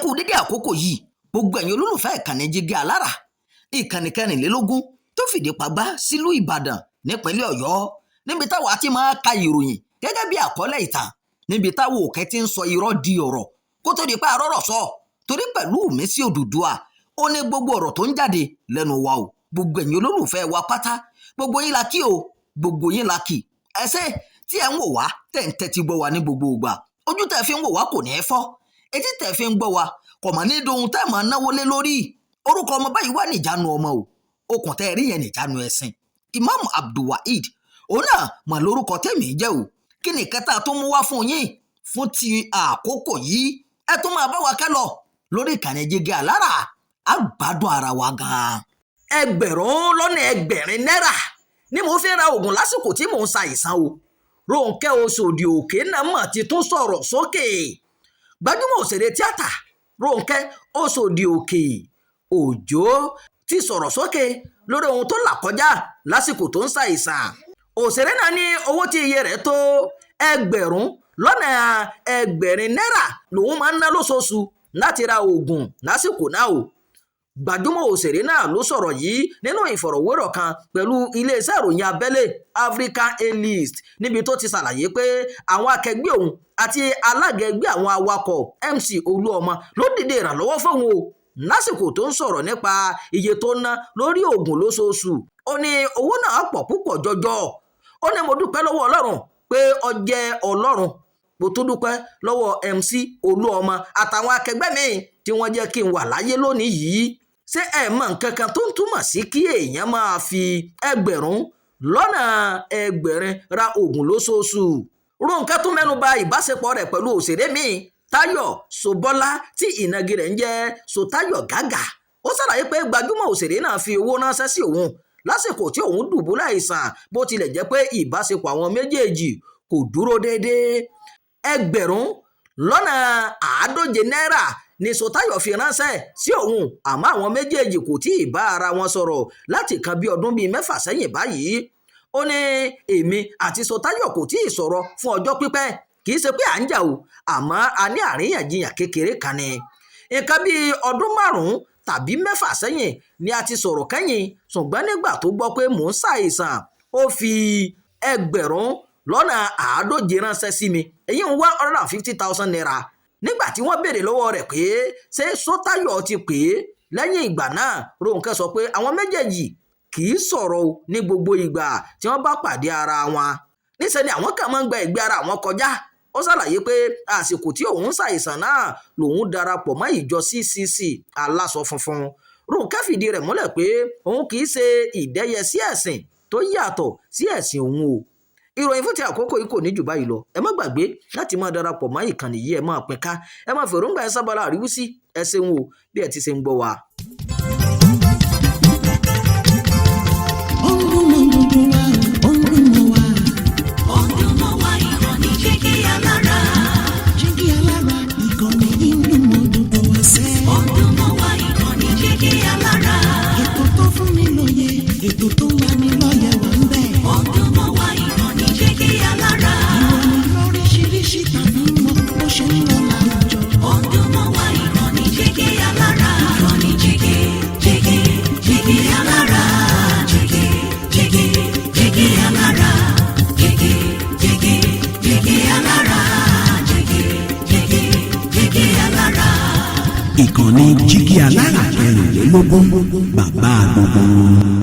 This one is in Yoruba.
kú dédé àkókò yìí gbogbo ẹ̀yin olólùfẹ́ ìkànnì Jígí Alára, ìkànnì kẹrìnlélógún tó fìdí pagbá sílùú Ìbàdàn nípínlẹ̀ Ọ̀yọ́, níbi táwa ti máa ka ìròyìn gẹ́gẹ́ bí àkọlé ìtàn, níbi táwọn òkè ti ń sọ irọ́ di ọ̀rọ̀ kó tó di pa àrọ́rọ̀ sọ, torí pẹ̀lú Ìmísí Odùduwà ó ní gbogbo ọ̀rọ̀ tó ń jáde lẹ́nu wa o. Gbogbo ẹ̀yin olólùfẹ́ wa pátá, gbogbo yín la kí o, gbogbo yín la kí. Ẹsẹ̀ tí ẹ̀ ń wò wá tẹ̀ ń tẹ́tí gbọ́ wa ní gbogbo ìgbà, ojú tẹ̀ fi ń wò wá kò ní fọ́, etí tẹ̀ fi ń gbọ́ wa kò mà ní dohun tẹ́ máa náwó lé lórí. Orúkọ ọmọ báyìí wà níjànú ọmọ o, okùn tẹ́ rí yẹn níjànú ẹ̀sìn. Imam Abdulwaheed òun náà mà lórúkọ tẹ̀mí jẹ́ o. Kí ni kẹta tó mú wá fún yín fún ti àkókò yìí? Ẹ tó máa bá wa ká lọ lórí ìkànnì Jígí Alára, á gbádùn ara wa gan-an. Ẹgbẹ̀rún lọ́nà ẹgbẹ̀rin náírà ni mo fi ra oògùn lásìkò tí mò ń ṣàìsàn o. Rónkẹ́ Oṣòdì Òkè náà mà ti tún sọ̀rọ̀ sókè. Gbajúmọ̀ òṣèré tíátà Rónkẹ́ Oṣòdì Òkè Òjó ti sọ̀rọ̀ sókè lórí ohun tó là kọjá lásìkò tó ń ṣàìsàn. Òṣèré náà ní owó tí iye rẹ̀ tó ẹgbẹ̀rún lọ́nà ẹgbẹ̀rin náírà lòun máa ń ná lóṣooṣù láti ra oògùn lásìkò náà o. Gbajúmọ̀ òṣèré náà ló sọ̀rọ̀ yìí nínú ìfọ̀rọ̀wérọ̀ kan pẹ̀lú iléeṣẹ́ ìròyìn abẹ́lé African A-List, níbi tó ti ṣàlàyé pé àwọn akẹgbẹ́ òun àti alága ẹgbẹ́ àwọn awakọ̀ MC Olúọmọ ló dìde ìrànlọ́wọ́ fóun o lásìkò tó ń sọ̀rọ̀ nípa iye tó ná lórí oògùn lóṣooṣù. Ó ní owó náà pọ̀ púpọ̀ jọjọ. Ó ní mo dúpẹ́ lọ́wọ́ Ọlọ́run pé ó jẹ́ Ọlọ́run, mo tún dúpẹ́ lọ́wọ́ MC Olúọmọ àtàwọn akẹgbẹ́ mi tí wọ́n jẹ́ kí n wà láyé lónìí yìí. Ṣé ẹ mọ̀ nǹkan kan tó ń túmọ̀ sí kí èèyàn máa fi ẹgbẹ̀rún lọ́nà ẹgbẹ̀rin ra oògùn lóṣooṣù? Rónkẹ́ tún mẹ́nu bà ìbáṣepọ̀ rẹ̀ pẹ̀lú òṣèré míì Táyọ̀ Ṣòbọ́lá tí ìnagijẹ rẹ̀ ń jẹ́ Ṣòtáyọ̀ Gágà. Ó ṣàlàyé pé gbajúmọ̀ òṣèré náà fi owó ránṣẹ́ sí òun lásìkò tí òun dùbúlẹ̀ àìsàn, bó tilẹ̀ jẹ́ pé ìbáṣepọ̀ àwọn méjèèjì kò dúró déédéé. Ẹgbẹ̀rún lọ́nà 150 náírà ni Ṣòtáyọ̀ fi ránṣẹ́ sí òun, àmọ́ àwọn méjèèjì kò tí ì bá ara wọn sọ̀rọ̀ láti kan bí ọdún bíi 6 sẹ́yìn báyìí. Ó ní èmi àti Ṣòtáyọ̀ kò tí ì sọ̀rọ̀ fún ọjọ́ pípẹ́, kì í ṣe pé à ń jà o, àmọ́ a ní àríyànjiyàn kékeré kan ni. Nǹkan bíi ọdún 5 tàbí 6 sẹ́yìn ni a ti sọ̀rọ̀ kẹ́yìn, ṣùgbọ́n nígbà tó gbọ́ pé mò ń ṣàìsàn ó fi ẹgbẹ̀rún lọ́nà 150 ránṣẹ́ sí mi, èyí ń 150,000 naira. Nígbà tí wọ́n béèrè lọ́wọ́ rẹ̀ pé ṣé Ṣòtáyọ̀ ti pè é lẹ́yìn ìgbà náà, Rónkẹ́ sọ pé àwọn méjèèjì kì í sọ̀rọ̀ ní gbogbo ìgbà tí wọ́n bá pàdé ara wọn. Níṣẹ́ ni àwọn kan máa ń gba ẹ̀gbẹ́ ara wọn kọjá. Ó ṣàlàyé pé àsìkò tí òun ṣàìsàn náà lòun darapọ̀ mọ́ ìjọ CCC aláṣọ funfun. Rónkẹ́ fìdí rẹ̀ múlẹ̀ pé òun kì í ṣe ìdẹ́yẹ sí ẹ̀sìn tó yàtọ̀ sí ẹ̀sìn òun o. Ìròyìn fún ti àkókò yìí kò ní jù báyìí lọ. Ẹ má gbàgbé láti máa darapọ̀ mọ́ ìkànnì yìí, ẹ máa pín ká, ẹ máa fèròǹgbà ẹ sábàlá àríwísí. Ẹ ṣeun o bí ẹ ti ṣe ń gbọ́ wa. Ìkànnì Jígí Alára 24, bàbá gbogbo.